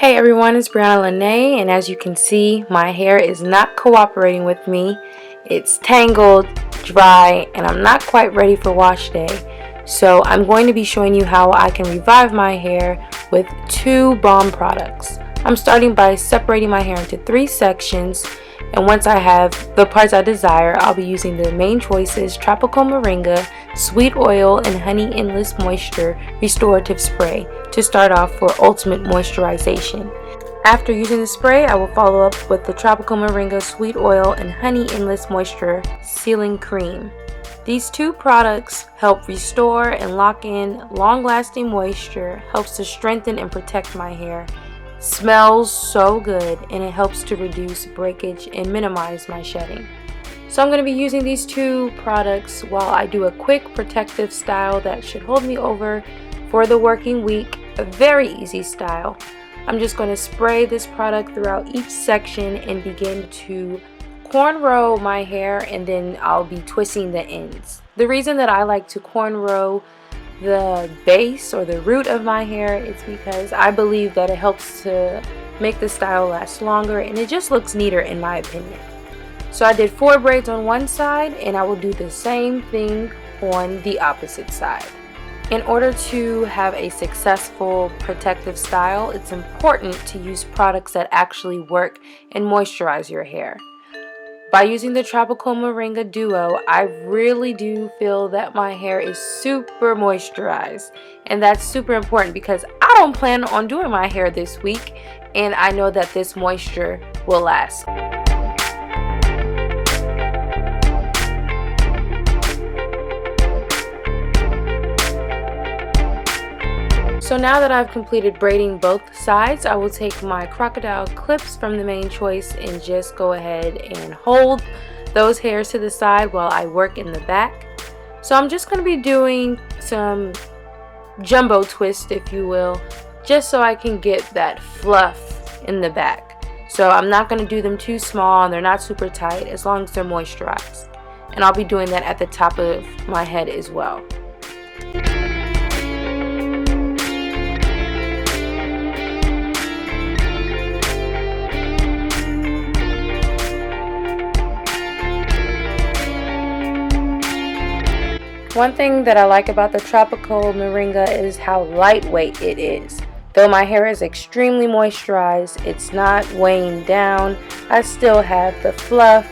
Hey everyone, it's Brianna Lene, and as you can see, my hair is not cooperating with me. It's tangled, dry, and I'm not quite ready for wash day. So I'm going to be showing you how I can revive my hair with two balm products. I'm starting by separating my hair into 3 sections, and once I have the parts I desire, I'll be using the main choices: Tropical Moringa, Sweet Oil, and Honey Endless Moisture Restorative Spray to start off for ultimate moisturization. After using the spray, I will follow up with the Tropical Moringa Sweet Oil and Honey Endless Moisture Sealing Cream. These two products help restore and lock in long-lasting moisture, helps to strengthen and protect my hair. Smells so good, and it helps to reduce breakage and minimize my shedding. So I'm going to be using these two products while I do a quick protective style that should hold me over for the working week. A very easy style. I'm just going to spray this product throughout each section and begin to cornrow my hair, and then I'll be twisting the ends. The reason that I like to cornrow the base or the root of my hair is because I believe that it helps to make the style last longer, and it just looks neater in my opinion. So I did 4 braids on one side, and I will do the same thing on the opposite side. In order to have a successful protective style, it's important to use products that actually work and moisturize your hair. By using the Tropical Moringa DUO, I really do feel that my hair is super moisturized, and that's super important because I don't plan on doing my hair this week, and I know that this moisture will last. So now that I've completed braiding both sides, I will take my crocodile clips from the main choice and just go ahead and hold those hairs to the side while I work in the back. So I'm just going to be doing some jumbo twist, if you will, just so I can get that fluff in the back. So I'm not going to do them too small, and they're not super tight, as long as they're moisturized. And I'll be doing that at the top of my head as well. One thing that I like about the Tropical Moringa is how lightweight it is. Though my hair is extremely moisturized, it's not weighing down. I still have the fluff,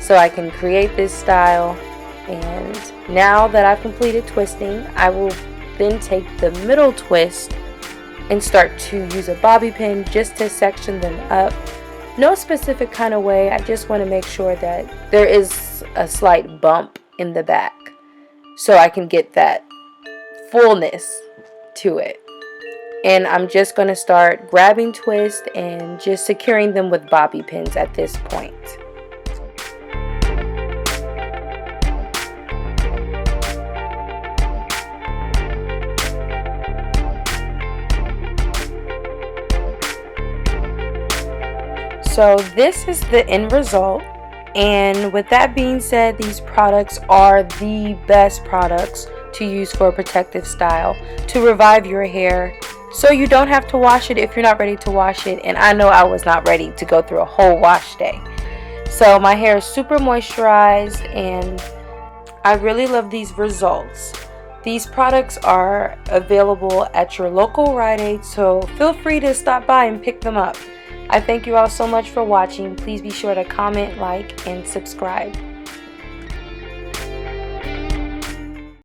so I can create this style. And now that I've completed twisting, I will then take the middle twist and start to use a bobby pin just to section them up. No specific kind of way, I just want to make sure that there is a slight bump in the back, so I can get that fullness to it. And I'm just going to start grabbing twists and just securing them with bobby pins at this point. So this is the end result. And with that being said, these products are the best products to use for a protective style to revive your hair, so you don't have to wash it if you're not ready to wash it. And I know I was not ready to go through a whole wash day. So my hair is super moisturized, and I really love these results. These products are available at your local Rite Aid, so feel free to stop by and pick them up. I thank you all so much for watching. Please be sure to comment, like, and subscribe.